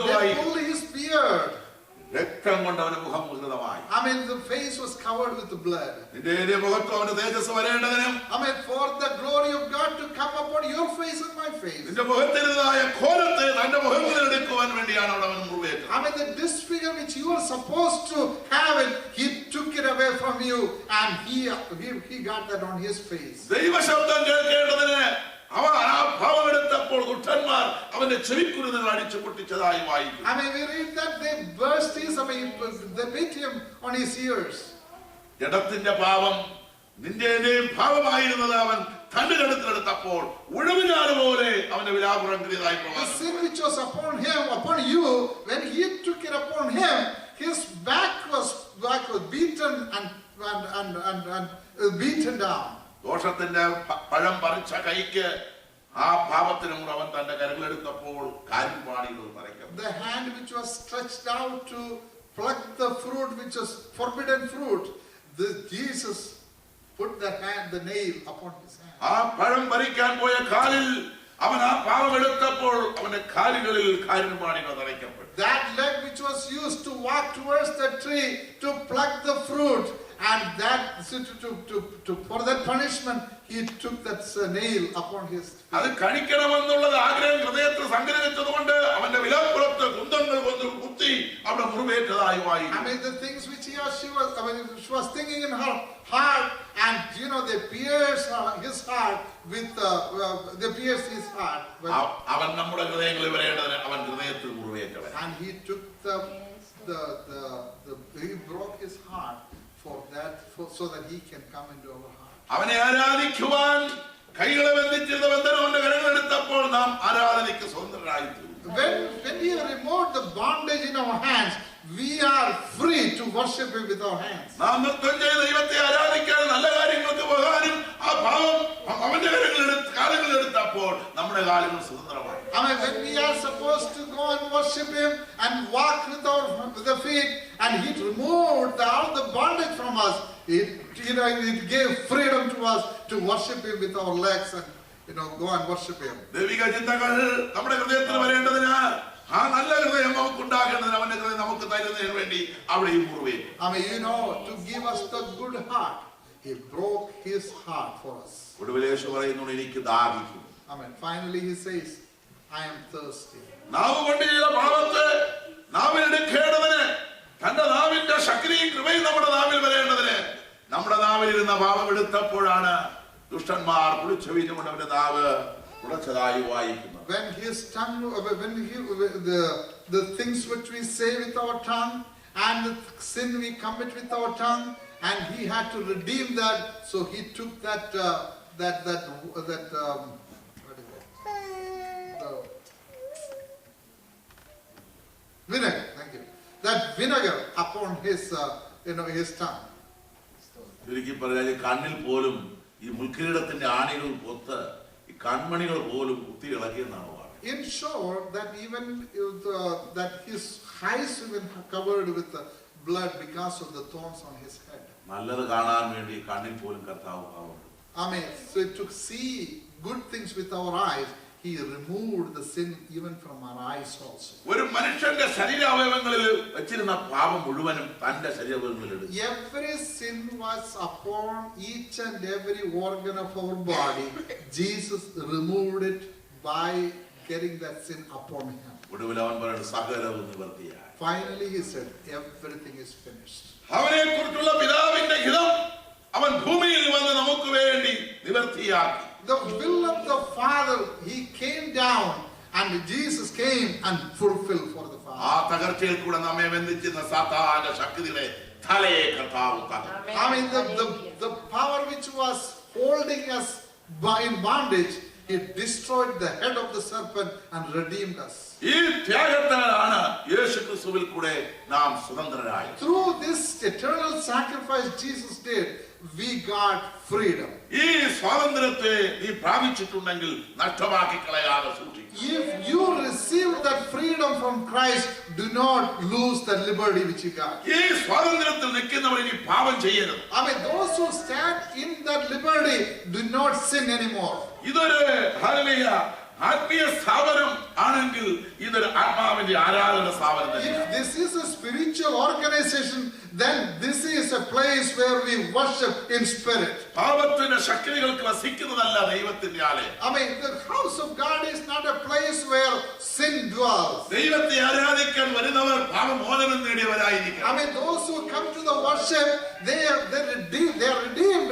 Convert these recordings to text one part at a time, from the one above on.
They pulled his beard. I mean, the face was covered with the blood. I mean, for the glory of God to come upon your face and my face. I mean, the disfigure which you were supposed to have, and he took it away from you, and he got that on his face. I mean, we read that they burst his, they beat him on his ears. The sin which was upon you, when he took it upon him, his back was beaten and beaten down. The hand which was stretched out to pluck the fruit, which was forbidden fruit, Jesus put the nail upon his hand. That leg which was used to walk towards the tree to pluck the fruit, and that for that punishment he took that nail upon his face. I mean, the things which he or she was thinking in her heart, and they pierced his heart with his heart. And he took he broke his heart for that, so that he can come into our heart. When we remove the bondage in our hands, we are free to worship him with our hands. I mean, when we are supposed to go and worship him and walk with the feet, and he removed all the bondage from us, it gave freedom to us to worship him with our legs and go and worship him. I mean, to give us the good heart, he broke his heart for us. I mean, finally he says, I am thirsty. When his tongue, the things which we say with our tongue, and the sin we commit with our tongue, and he had to redeem that, so he took that vinegar, thank you, that vinegar upon his his tongue. In short, that even that his eyes even covered with the blood because of the thorns on his head. I mean, so to see good things with our eyes, he removed the sin even from our eyes also. Every sin was upon each and every organ of our body. Jesus removed it by getting that sin upon him. Finally he said, everything is finished. The will of the Father, he came down, and Jesus came and fulfilled for the Father. I mean, the power which was holding us in bondage, he destroyed the head of the serpent and redeemed us. Through this eternal sacrifice Jesus did, we got freedom. If you receive that freedom from Christ, do not lose the liberty which you got. I mean, those who stand in that liberty do not sin anymore. ആത്മീയ സ്ഥാപനം ആണെങ്കിൽ ഇതൊരു ആത്മാവിന്റെ ആരാധന സ്ഥാപനം തന്നെ. If this is a spiritual organization, then this is a place where we worship in spirit. പാപത്തിന്റെ ശക്തികൾക്ക് വസിക്കുന്നതല്ല ദൈവത്തിന്റെ ആലയം. I mean, the house of God is not a place where sin dwells. ദൈവത്തെ ആരാധിക്കാൻ വരുന്നവർ പാപമോചനം നേടിയവരായിരിക്കും. I mean, those who come to the worship, they are redeemed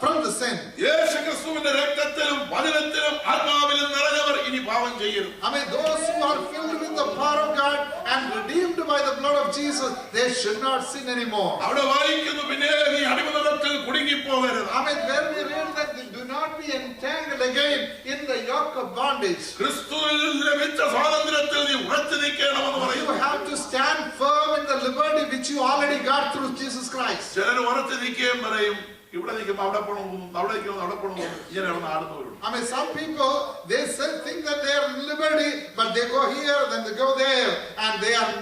from the sin. യേശുക്രിസ്തുവിന്റെ രക്തത്തിലും വചനത്തിലും ആത്മാവിലും നിറഞ്ഞവർ ഇനി പാപം ചെയ്യരുത്. I mean, those who are filled with the power of God and redeemed by the blood of Jesus, they should not sin anymore. അവിടെ വായിക്കുന്നു, പിന്നെ നീ അടിമത്തത്തിൽ കുടുങ്ങിപ്പോകരുത്. I mean, where we read that they do not be entangled again in the yoke of bondage. ക്രിസ്തുവിൽ ലഭിച്ച സ്വാതന്ത്ര്യത്തിൽ നീ ഉറച്ചു നിൽക്കണമെന്ന് You പറയുന്നു. have to stand firm in the liberty which you already got through Jesus Christ. ചിലർ ഉറച്ചു നിൽക്കുകയും പറയും, ഇവിടെ നിൽക്കുമ്പോൾ അവിടെ പോകണം, അവിടെ നിൽക്കുമ്പോൾ അവിടെ പോകണം, ഇങ്ങനെയാണ് ആടുന്നവരുണ്ട്. I mean, some people, they think that they are in liberty, but they go here, then they go there, and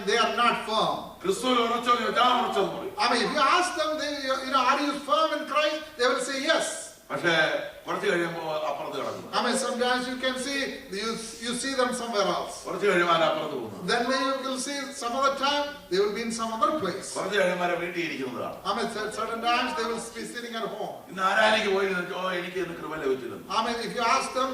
they are not firm. ക്രിസ്തുവിൽ ഉറച്ചോ ഞാൻ ഉറച്ചെന്ന് പറയും. I mean, if you ask them, are you firm in Christ? They will say yes. പക്ഷേ കുറച്ച് കഴിയുമ്പോൾ അപ്പുറത്ത് കിടക്കും. I mean, sometimes you can see, you see them somewhere else. കുറച്ച് കഴിയുമ്പോൾ അപ്പുറത്ത് പോകുന്നു. Then you will see some other time, they will be in some other place. കുറച്ച് കഴിയുമ്പോൾ വീട്ടിൽ ഇരിക്കുന്നതാണ്. I mean, certain times they will be sitting at home. ഇന്ന് ആരാധനയ്ക്ക് പോയി എനിക്ക് ഇന്ന് കൃപ ലഭിച്ചിരുന്നു. I mean, if you ask them,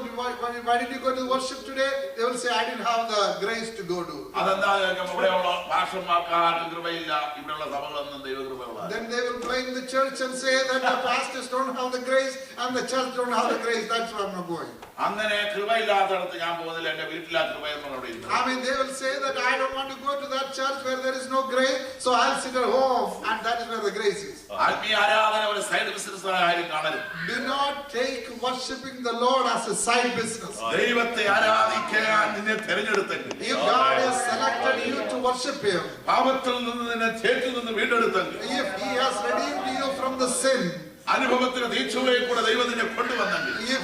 why did you go to worship today? They will say, I didn't have the grace to go to. അതെന്താ ഇവിടെയുള്ള ഭാഷമാക്കാർക്ക് കൃപയില്ല, ഇവിടെയുള്ള സഭകളൊന്നും ദൈവകൃപയുള്ള. Then they will blame the church and say that the pastors don't have the grace and the church don't have the grace. That's why I'm not going. അങ്ങനെ കൃപയില്ലാത്തടത്ത് ഞാൻ പോകുന്നില്ല, എന്റെ വീട്ടിലാ കൃപയെന്ന് അവിടെ ഇരുന്നു. I mean, they will say that I don't want to go to that church where there is no grace, so I'll sit at home, and that is where the grace is. ആത്മീയ ആരാധന ഒരു side business ആരും കാണരുത്. Do not take worshiping the Lord as a side business. ദൈവത്തെ ആരാധിക്കാൻ നിന്നെ തിരഞ്ഞെടുത്തെങ്കിൽ, If God has selected you to worship Him, പാപത്തിൽ നിന്ന് നിന്നെ ചേറ്റിൽ നിന്ന് വീണ്ടെടുത്തെങ്കിൽ, if He has redeemed you from the sin, അനുഭവത്തിന്റെ തീച്ചുവയിൽ കൂടെ ദൈവം നിന്നെ കൊണ്ടുവന്നെങ്കിൽ, if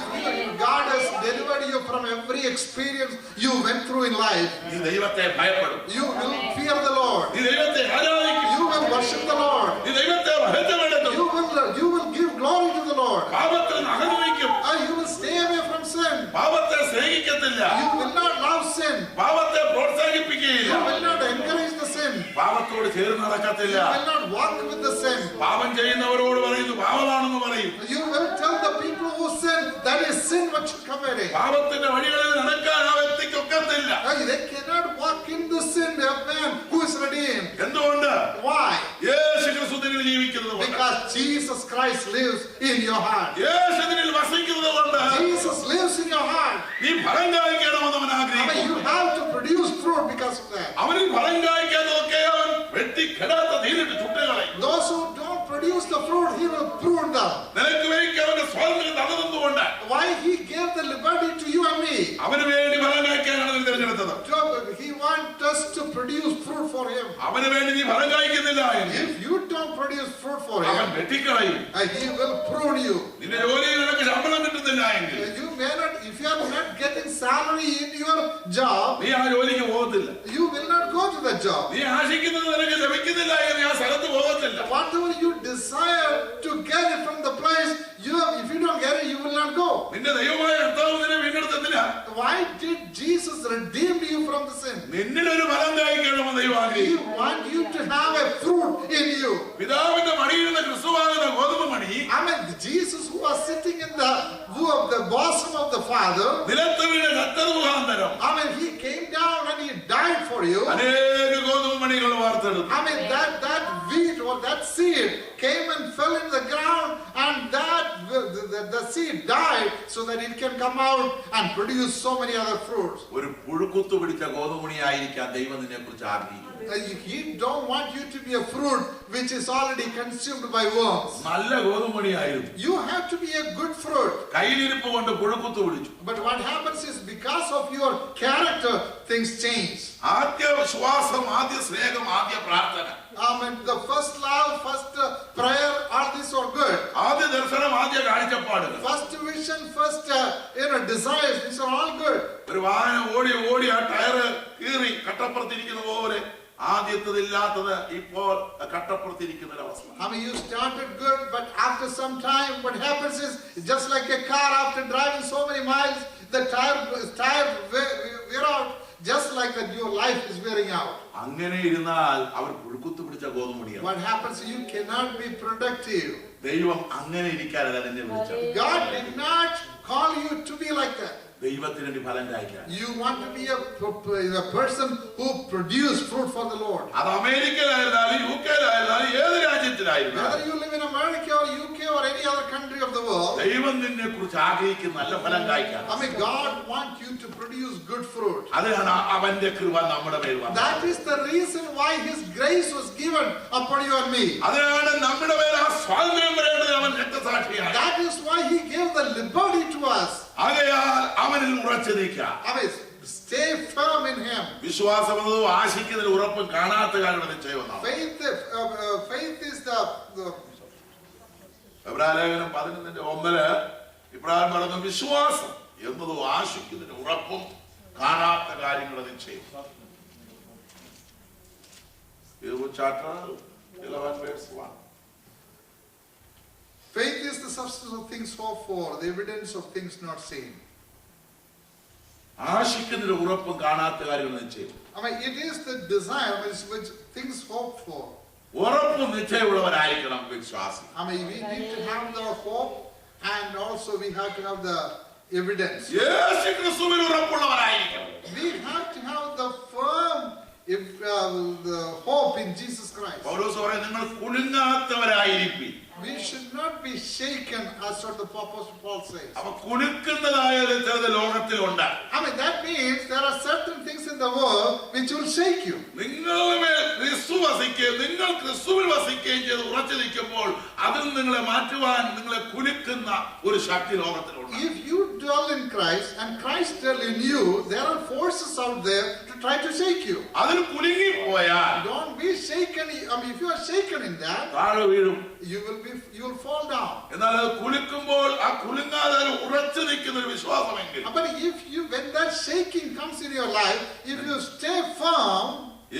God has delivered you from every experience you went through in life, നീ ദൈവത്തെ ഭയപ്പെടും. you will fear the Lord. നീ ദൈവത്തെ ആരാധിക്കും. You will worship the Lord. നീ ദൈവത്തെ മഹത്വപ്പെടുത്തും. You will give glory to the Lord. പാപത്തിൽ നിന്ന് അകന്നു നിൽക്കും. You will stay away from sin. പാപത്തെ സ്നേഹിക്കത്തില്ല. You will not love sin. പാപത്തെ പ്രോത്സാഹിപ്പിക്കുകയില്ല. You will not encourage the sin. പാപത്തോട് ചേർന്ന് നടക്കത്തില്ല. You will not walk with the sin. പാപം ചെയ്യുന്നവരോട് പറയുന്നു പാപമാണെന്ന് പറയും. You will tell the people who sin that is sin what you committed. പാപത്തിന്റെ വഴികളിൽ നടക്കാൻ ആ വ്യക്തിക്ക് ഒക്കത്തില്ല. They cannot walk in the sin of man who is redeemed. എന്തുകൊണ്ട്? Why? യേശു ക്രിസ്തുവിൽ ജീവിക്കുന്നത് കൊണ്ട്. Because Jesus Christ lives in your heart. യേശുവിൽ വസിക്കുന്നത് കൊണ്ട്. Jesus lives in your heart. നീ ഫലം കായ്ക്കണമെന്ന് അവൻ ആഗ്രഹിക്കുന്നു. You have to produce fruit because of that. അവനിൽ ഫലം കായ്ക്കാതൊക്കെ അവൻ വെട്ടിക്കെടാത്ത തീരിട്ട് ചുട്ടുകളയും. Those who don't produce the fruit, he will prune them. നിനക്ക് വേണ്ടി അവന്റെ സ്വാതന്ത്ര്യം തന്നതുകൊണ്ട്. Why he gave the liberty to you and me? അവന് വേണ്ടി ഫലം കായ്ക്കാനാണ് നീ തിരഞ്ഞെടുത്തത്. He wants us to produce fruit for him. അവന് വേണ്ടി നീ ഫലം കായ്ക്കുന്നില്ല എങ്കിൽ, if you don't produce fruit for അവൻ him, വെട്ടിക്കളയും. he will prune you. നിന്റെ ജോലിയിൽ നിനക്ക് ശമ്പളം കിട്ടുന്നില്ല എങ്കിൽ, You may not, if you are not getting salary in your job, നീ ആ ജോലിക്ക് പോകത്തില്ല. you will not go to the job. നീ ആശിക്കുന്നത് നിനക്ക് ലഭിക്കുന്നില്ല എങ്കിൽ നീ ആ സ്ഥലത്ത് പോകത്തില്ല. Whatever you desire to get it from the place, if you don't get it, you will not go. നിന്റെ ദൈവമായ കർത്താവ് നിന്നെ വീണ്ടെടുത്തില്ല. Why did Jesus redeem you from the sin? നിന്നിൽ ഒരു ഫലം കായ്ക്കണമെന്ന് ദൈവം He ആഗ്രഹിക്കുന്നു. wants you to have a fruit in you. പിതാവിന്റെ മടിയിൽ ക്രിസ്തുവാകുന്ന ഗോതമ്പ് മണി, I mean, Jesus who was sitting in the bosom of the Father, നിലത്ത് വീണ് ചത്തത് മുഖാന്തരം, I mean, he came down and he died for you. അനേക ഗോതമ്പ് മണികൾ വാർത്തെടുത്തു. I mean, that wheat or that seed came and fell in the ground, and the seed died so that it can come out and produce so many other fruits. ഒരു പുഴുക്കുത്തു പിടിച്ച ഗോതമ്പ് മണിയായിരിക്കാൻ ദൈവം നിന്നെ കുറിച്ച് ആഗ്രഹിക്കുന്നു. He don't want you to be a fruit which is already consumed by worms. നല്ല ഗോതമ്പ് മണിയായിരുന്നു. You have to be a good fruit. കയ്യിലിരിപ്പ് കൊണ്ട് പുഴുക്കുത്തു പിടിച്ചു. But what happens is because of your character, things change. ആദ്യ വിശ്വാസം, ആദ്യ സ്നേഹം, ആദ്യ പ്രാർത്ഥന, Amen. The first love, first prayer, all these are good. ആദ്യ ദർശനം, ആദ്യ കാഴ്ചപ്പാടുകൾ, First vision, first desires, these are all good. ഒരു വാഹനം ഓടി ആ ടയറ് കീറി കട്ടപ്പുറത്തിരിക്കുന്ന പോലെ ആദ്യത്തതില്ലാത്തത് ഇപ്പോൾ കട്ടപ്പുറത്തിരിക്കുന്ന ഒരവസ്ഥ. I mean, you started good, but after some time, what happens is just like a car after driving so many miles, the tire wear out just like that your life is wearing out. അങ്ങനെ ഇരുന്നാൽ അവർ പുഴുക്കുത്തു പിടിച്ച ഗോതമ്പടിയാണ്. What happens? You cannot be productive. ദൈവം അങ്ങനെ ഇരിക്കാനല്ല നിന്നെ വിളിച്ചത്. God did not call you to be like that. ദൈവത്തിന് വേണ്ടി ഫലം കായ്ക്കാൻ. You want to be a person who produce fruit for the Lord. അത് അമേരിക്കയിലായിരുന്നാലും യുകെയിലായിരുന്നാലും ഏത് രാജ്യത്തിലായിരുന്നാലും, whether you live in America or UK or any other country of the world, ദൈവം നിന്നെ കുറിച്ച് ആഗ്രഹിക്കുന്ന നല്ല ഫലം കായ്ക്കാൻ. I mean, God wants you to produce good fruit. അതാണ് അവന്റെ കൃപ നമ്മുടെ മേൽ വന്നത്. That is the reason why His grace was given upon you and me. അതാണ് നമ്മുടെ മേൽ ആ സ്വാതന്ത്ര്യം വരേണ്ടത് അവൻ രക്തസാക്ഷിയാണ്. That is why He gave the liberty to us. ആകയാൽ അവനിൽ ഉറച്ചു നിൽക്കാം. I mean, stay firm in Him. വിശ്വാസം എന്നതും ആശിക്കുന്നതിൽ ഉറപ്പും കാണാത്ത കാര്യങ്ങൾ നിശ്ചയമെന്നാണ്. Faith is the എബ്രായലേഖനം 11:1 ഇബ്രാഹിം പറഞ്ഞു, വിശ്വാസം എന്നതും ആശിക്കുന്നതിന് ഉറപ്പും കാണാത്ത കാര്യങ്ങൾ നിശ്ചയം. Chapter 11:1. Faith is the substance of things hoped for, the evidence of things not seen. ആശിക്കുന്നതിന് ഉറപ്പും കാണാത്ത കാര്യങ്ങൾ നിശ്ചയം. I mean, it is the desire which things hoped for. ഉറപ്പും നിശ്ചയമുള്ളവരായിരിക്കണം വിശ്വാസി. I mean, we need to have the hope and also we have to have the evidence. യേശു ക്രിസ്തുവിൽ ഉറപ്പുള്ളവരായിരിക്കണം. We have to have the firm the hope in Jesus Christ. പൗലോസ് പറയുന്നു, നിങ്ങൾ കുലുങ്ങാത്തവരായിരിക്കും. We should not be shaken, as what the Apostle Paul says. അവ കുലുക്കുന്നതായ ചിലത് ലോകത്തിലുണ്ട്. I mean, that means there are certain things in the world which will shake you. നിങ്ങൾ ക്രിസ്തു വസിക്കുകയും നിങ്ങൾ ക്രിസ്തുവിൽ വസിക്കുകയും ചെയ്ത് ഉറച്ചു നിൽക്കുമ്പോൾ അതിൽ നിങ്ങളെ മാറ്റുവാൻ നിങ്ങളെ കുലുക്കുന്ന ഒരു ശക്തി ലോകത്തിലുണ്ട്. If you dwell in Christ and Christ dwell in you, there are forces out there to try to shake you. അതിൽ കുലുങ്ങിപ്പോയാൽ Don't be shaken. I mean, if you are shaken in that, താഴെ വീഴും. you will fall down. എന്നാൽ അത് കുലുക്കുമ്പോൾ ആ കുലുങ്ങാതെ ഉറച്ചു നിൽക്കുന്ന ഒരു വിശ്വാസമെങ്കിൽ, But when that shaking comes in your life, if you stay firm,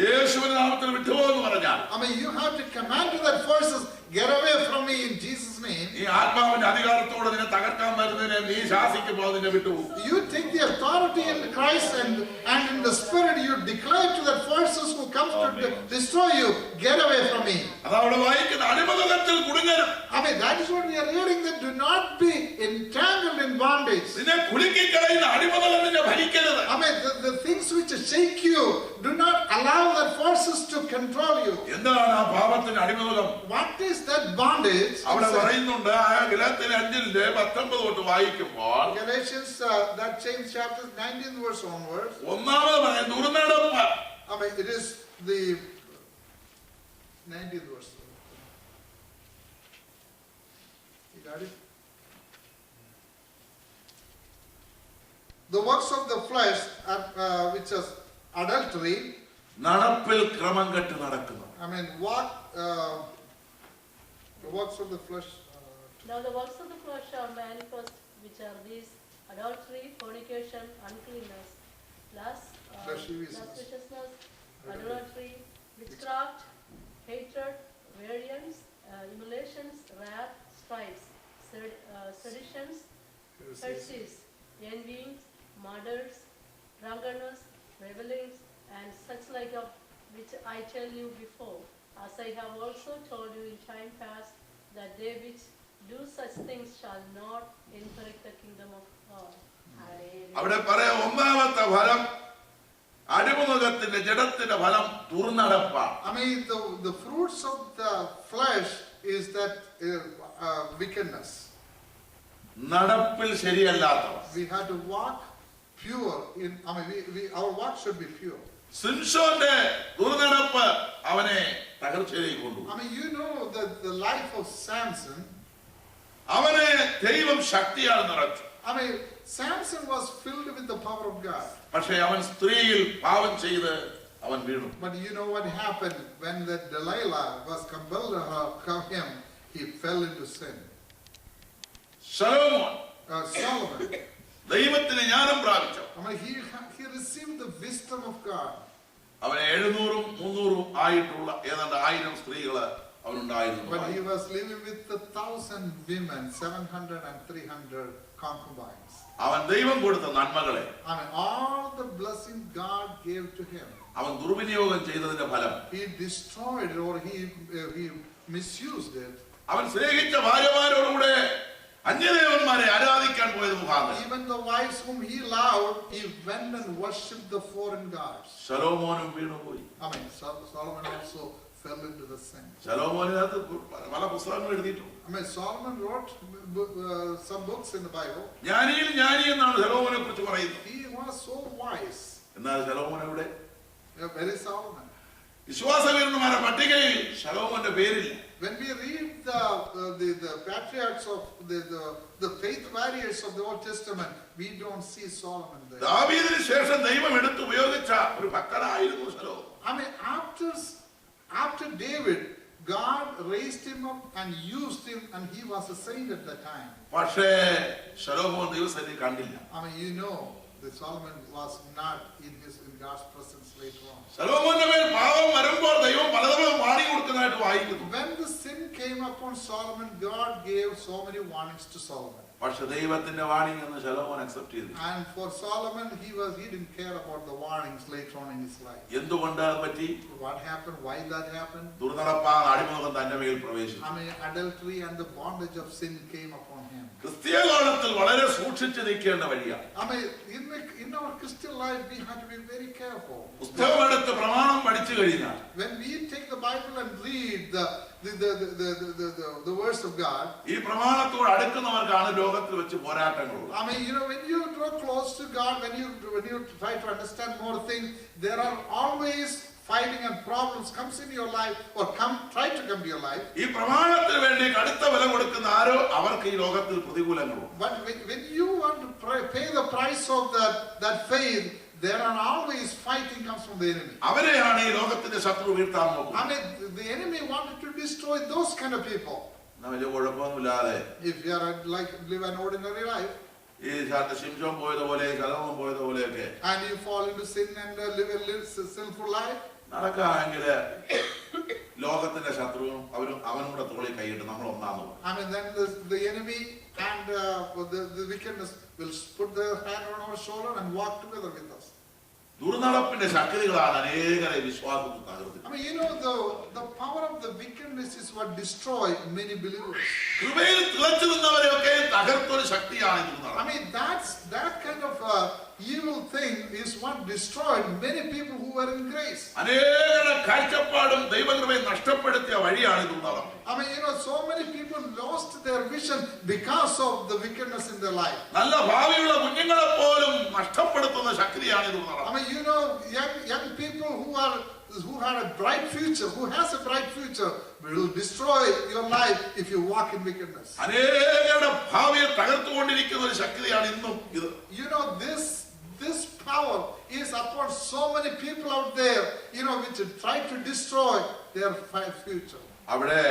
യേശുവിന്റെ നാമത്തിൽ വിട്ടുപോകുന്നു പറഞ്ഞാൽ, I mean, you have to command to that forces, get away from me in Jesus' name. ഈ ആത്മാവിന്റെ അധികാരത്തോടെ നിന്നെ തകർക്കാൻ വരുന്നതിനെ നീ ശാസിക്കുമ്പോൾ അതിനെ വിട്ടുപോകും. You take the authority in Christ and in the Spirit, you declare to the forces who comes to destroy you, get away from me. അതവിടെ വായിക്കുന്ന അടിമതത്തിൽ കുടുങ്ങരും. I mean, that is what we are reading, that do not be entangled in bondage. നിന്നെ കുലുക്കിക്കളയുന്ന അടിമതം നിന്നെ ഭരിക്കരുത്. I mean, the things which shake you, do not allow the forces to control you. എന്താണ് ആ പാപത്തിന്റെ അടിമതം? What is that bondage? അവിടെ പറയുന്നുണ്ട്, ആ ഗലാത്യർ 5:19 തൊട്ട് വായിക്കുമ്പോൾ, Galatians, that same chapter, 19th verse onwards. ഒന്നാമത് പറയുന്നത് ദുർനടപ്പ്. I mean, it is the 19th verse. You got it? The works of the flesh, which is adultery. നടപ്പിൽ ക്രമം കെട്ട് നടക്കുന്നു. I mean, the works of the flesh. Now the works of the flesh are manifest, which are these: adultery, fornication, uncleanness, lust, lasciviousness, idolatry, witchcraft, hatred, variance, emulations, wrath, strifes, seditions, heresies, envyings, murders, drunkenness, revelings, and such like, of which I tell you before, as I have also told you in time past, that they which do such things shall not inherit the kingdom of God. അവിടെ പറയാം, ഒന്നാമത്തെ ഫലം അടിമതത്തിന്റെ ജഡത്തിന്റെ ഫലം ദുർനടപ്പാണ്. I mean, the fruits of the flesh is that wickedness. നടപ്പിൽ ശരിയല്ലാത്തവ. We have to walk pure. I mean, our walk should be pure. സിംസോന്റെ ദുർനടപ്പ് അവനെ തകർച്ചയിലേക്ക് കൊണ്ടുപോയി. I mean, you know that the life of Samson. അവനെ ദൈവം ശക്തിയാൽ നിറച്ചു. I mean, Samson was filled with the power of God. പക്ഷേ അവൻ സ്ത്രീയിൽ പാപം ചെയ്ത് അവൻ വീണു. But you know what happened when the Delilah was compelled to him, he fell into sin. Solomon, Solomon, ദൈവത്തിന് ജ്ഞാനം പ്രാപിച്ചു. I mean, he received the wisdom of God. അവന് 700-300 ആയിട്ടുള്ള ഏതാണ്ട് 1000 സ്ത്രീകള് അവനുണ്ടായിരുന്നു. But he was living with 1,000 women, 700 and 300 concubines. അവൻ ദൈവം കൊടുത്ത നന്മകളെ, I mean, all the blessing God gave to him, അവൻ ദുർവിനിയോഗം ചെയ്തതിന്റെ ഫലം, he destroyed it or he misused it. അവൻ സ്നേഹിച്ച ഭാര്യമാരോടുകൂടെ അന്യദേവന്മാരെ ആരാധിക്കാൻ പോയത് മുഖാന്തരം Even the wives whom he loved, he went and worshipped the foreign gods. ശലോമോനും വീണുപോയി. I mean, Solomon also fell into the sin. ശലോമോനകത്ത് പല പുസ്തകങ്ങൾ എഴുതിയിട്ടുണ്ട്. I mean, Solomon wrote some books in the Bible. ജ്ഞാനിയിൽ ജ്ഞാനി എന്നാണ് ശലോമോനെ കുറിച്ച് പറയുന്നത്. He was so wise. എന്നാൽ ശലോമോൻ എവിടെ? Where is Solomon? വിശ്വാസവീരന്മാരുടെ പട്ടികയിൽ ശലോമോന്റെ പേരില്ല. When we read the patriarchs of the faith warriors of the Old Testament, we don't see Solomon there. ദാവീദിന് ശേഷം ദൈവം എടുത്ത് ഉപയോഗിച്ച ഒരു ഭക്തനായിരുന്നു ശലോമോൻ. I mean, after David, God raised him up and used him, and he was a saint at that time. പക്ഷേ ശലോമോൻ ദൈവസന്നിധി കണ്ടില്ല. I mean, you know that Solomon was not in God's presence later on. ശലോമോന്റെ മേൽ പാപം വരുമ്പോൾ ദൈവം പലതവണ വാണി കൊടുക്കുന്നതായിട്ട് വായിക്കുന്നു. When the sin came upon Solomon, God gave so many warnings to Solomon. പക്ഷെ ദൈവത്തിന്റെ വാണി എന്ന് ശലോമോൻ അക്സെപ്റ്റ് ചെയ്തു. And for Solomon, he didn't care about the warnings later on in his life. എന്തുകൊണ്ട് അത് പറ്റി? What happened? Why that happened? ദുർനടപ്പാ അടിമതം തന്റെ മേൽ പ്രവേശിച്ചു. I mean, adultery and the bondage of sin came upon him. ക്രിസ്തീയ കാലത്തിൽ വളരെ സൂക്ഷിച്ചു നിൽക്കേണ്ട വഴിയാണ്. I mean, in our Christian life, we have to be very careful. പുസ്തകമെടുത്ത് പ്രമാണം പഠിച്ചു കഴിഞ്ഞാൽ, When we take the Bible and read the words of God, ഈ പ്രമാണത്തോട് അടുക്കുന്നവർക്കാണ് ലോകത്തിൽ വെച്ച് പോരാട്ടങ്ങളുള്ളത്. I mean, you know, when you draw close to God, when you try to understand more things, there are always fighting and problems comes in your life or try to come to your life. ഈ പ്രമാണത്തിന് വേണ്ടി കടുത്ത വില കൊടുക്കുന്ന ആരോ അവർക്ക് ഈ ലോകത്തിൽ പ്രതികൂലങ്ങളുണ്ട്. But when you want to pay the price of that faith, there are always fighting comes from the enemy. അവരെയാണ് ഈ ലോകത്തിന്റെ ശത്രു വീഴ്ത്താൻ നോക്കുന്നത്. I mean, the enemy wanted to destroy those kind of people. വലിയ കുഴപ്പമൊന്നുമില്ലാതെ If you are live an ordinary life, ഈ ശിംശോൻ പോയതുപോലെ ശലോമോൻ പോയതുപോലെയൊക്കെ and you fall into sin and live a sinful life, നടക്കാമെങ്കിൽ ലോകത്തിന്റെ ശത്രുവും അവനും കൂടെ തോളിൽ കൈയിട്ട് നമ്മൾ ഒന്നാമത്. I mean, then the enemy and the wickedness will put their hand on our shoulder and walk together with us. ദുർനടപ്പിന്റെ ശക്തികളാണ് അനേകരെ വിശ്വാസത്തിൽ തകർത്തത്. I mean, you know, the power of the wickedness is what destroyed many believers. കൃപയിൽ തിളച്ചു നിന്നവരെയൊക്കെ തകർത്തൊരു ശക്തിയാണ് ദുർനടപ്പ്. I mean, that kind of evil thing is what destroyed many people who were in grace. അനേകരുടെ കാഴ്ചപ്പാടും ദൈവകൃപയും നഷ്ടപ്പെടുത്തിയ വഴിയാണ് ദുർനടപ്പ്. I mean, you know, so many people lost their vision because of the wickedness in their life. നല്ല ഭാവിയുള്ള കുഞ്ഞുങ്ങളെ പോലും നഷ്ടപ്പെടുത്തുന്ന ശക്തിയാണ് ദുർനടപ്പ്. I mean, you know, young people who had a bright future, who has a bright future, will destroy your life if you walk in wickedness. അനേകരുടെ ഭാവിയെ തകർത്തുകൊണ്ടിരിക്കുന്ന ഒരു ശക്തിയാണ് ഇന്നും ഇത്. You know, this power is upon so many people out there, you know, which try to destroy their future. അവിടെ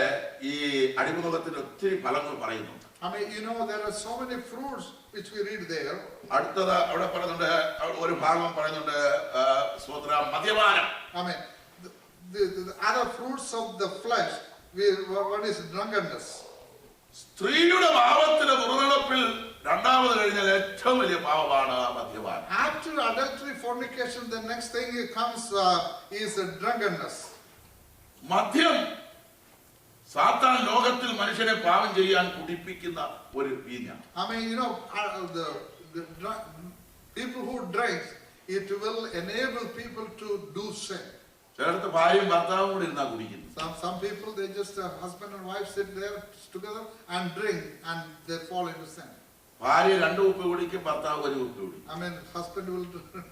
ഈ അടിമതത്തിന്റെ ഒത്തിരി ഫലങ്ങൾ പറയുന്നു. I mean, you know, there are so many fruits which we read there. അടുത്തത് അവിടെ പറയുന്നുണ്ട്, ഒരു ഭാഗം പറയുന്നുണ്ട് മദ്യപാനം. I mean, the other fruits of the flesh, one is drunkenness. സ്ത്രീയുടെ ഭാവത്തിന്റെ ദുർനടപ്പിൽ രണ്ടാമത് കഴിഞ്ഞാൽ ഏറ്റവും വലിയ പാപമാണ് മദ്യപാനം. After adultery, fornication, the next thing comes is drunkenness. മദ്യം സാത്താൻ ലോകത്തിൽ മനുഷ്യനെ പാപം ചെയ്യാൻ കുടിപ്പിക്കുന്ന ഒരു വീഞ്ഞാണ്. I mean, you know, the people who drink, it will enable people to do sin. ചിലടത്ത് ഭാര്യയും ഭർത്താവും കൂടി ഇരുന്നാ കുടിക്കുന്നു. Some people, they just husband and wife sit there together and drink and they fall into sin. ഭാര്യ 2 കുപ്പി കുടിക്കും, ഭർത്താവ് 1 കുപ്പി കുടിക്കും. I mean, husband will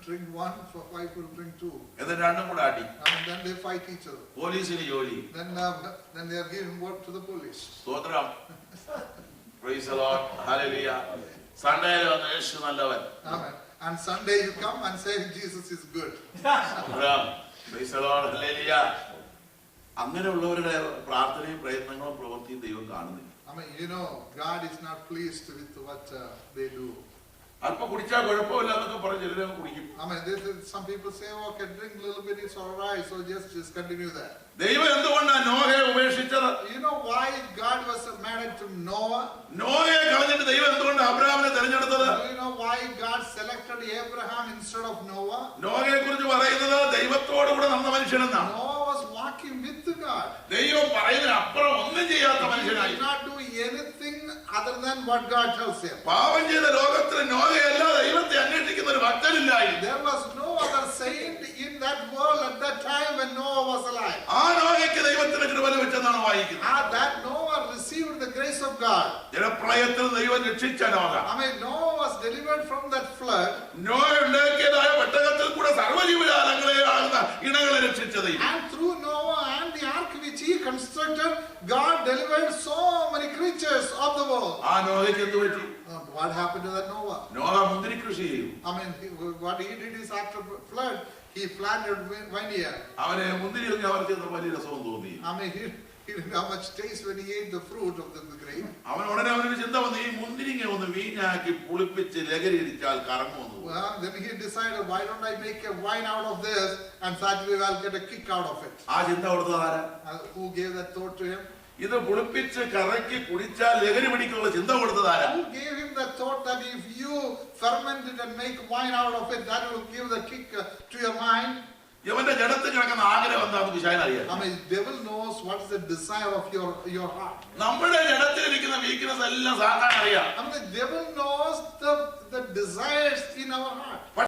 drink 1, wife will drink 2. എന്നിട്ട് രണ്ടും കൂടെ അടി. And then they fight each other. പോലീസിന് ജോലി. Then they are giving work to the police. സ്തോത്രം. Praise the Lord. Hallelujah. സൺഡേയിൽ വന്ന് യേശു നല്ലവൻ. Amen. And Sunday you come and say Jesus is good. Praise the Lord. Hallelujah. അങ്ങനെയുള്ളവരുടെ പ്രാർത്ഥനയും പ്രയത്നങ്ങളും പ്രവൃത്തിയും ദൈവം കാണുന്നില്ല. I mean, you know, God is not pleased with what they do. അല്പം കുടിച്ചാൽ കുഴപ്പമില്ല എന്നൊക്കെ പറഞ്ഞ് ചിലരങ്ങ് കുടിക്കും. I mean, some people say, oh, okay, drink a little bit, it's all right, so just continue that. ദൈവം എന്തുകൊണ്ടാണ് നോഹയെ ഉപേക്ഷിച്ചത്? You know why God was married to Noah? നോഹയെ കളഞ്ഞിട്ട് ദൈവം എന്തുകൊണ്ട് അബ്രഹാമിനെ തെരഞ്ഞെടുത്തത്? Do you know why God selected Abraham instead of Noah? നോഹയെ കുറിച്ച് പറയുന്നത് ദൈവത്തോട് കൂടെ നടന്ന മനുഷ്യനെന്നാണ്. Noah was walking with God. ദൈവം പറയുന്നതിന് അപ്പുറം ഒന്നും ചെയ്യാത്ത He മനുഷ്യനായി. did not do anything other than what God tells him. പാപം ചെയ്ത ലോകത്തിൽ നോഹയല്ല ദൈവത്തെ അന്വേഷിക്കുന്ന ഒരു ഭക്തനില്ലായിരുന്നു. There was no other saint in that world at that time when Noah was alive. ആ നോഹയ്ക്ക് ദൈവത്തിന്റെ കൃപ ലഭിച്ചെന്നാണ് വായിക്കുന്നത്. That Noah received the grace of God. ജലപ്രളയത്തിൽ ദൈവം രക്ഷിച്ച Noah. I mean, Noah was delivered from that flood. Noah ഉണ്ടാക്കിയതായ പെട്ടകത്തിൽ കൂടെ സർവ്വജീവജാലങ്ങളെ ഇണകളെ രക്ഷിച്ച ദൈവം. And through Noah and the ark which he constructed, God delivered so many creatures of the world. ആ നോഹയ്ക്ക് എന്ത് പറ്റി? What happened to that Noah? Noah മുന്തിരി കൃഷി ചെയ്യും. I mean, what he did is after flood, he planted vineyard. അവനെ മുന്തിരി ഒക്കെ അവർ ചെന്ന വലിയ രസവും തോന്നി. I mean, he didn't have much taste when he ate the fruit of the grape. അവൻ ഉടനെ അവനൊരു ചിന്ത വന്നു, ഈ മുന്തിരിങ്ങ ഒന്ന് വീഞ്ഞാക്കി പുളിപ്പിച്ച് ലഹരി അടിച്ചാൽ കറങ്ങുമെന്ന്. Well, then he decided, why don't I make a wine out of this, and that way I'll get a kick out of it. ആ ചിന്ത കൊടുത്തത് ആരാ? Who gave that thought to him? ഇത് പുളിപ്പിച്ച് കറക്കി കുടിച്ചാൽ ലഹരി പിടിക്കുള്ള ചിന്ത കൊടുത്തത് ആരാ? Who gave him that thought that if you ferment it and make wine out of it, that will give the kick to your mind? ഇവന്റെ ജഡത്തിൽ കിടക്കുന്ന ആഗ്രഹം എന്താണെന്ന് പിശാചിന് അറിയാം. I mean, devil knows what is the desire of your heart. നമ്മുടെ ജഡത്തിലിരിക്കുന്ന weakness എല്ലാം സാത്താൻ അറിയാം. I mean, the devil knows the desires in our heart.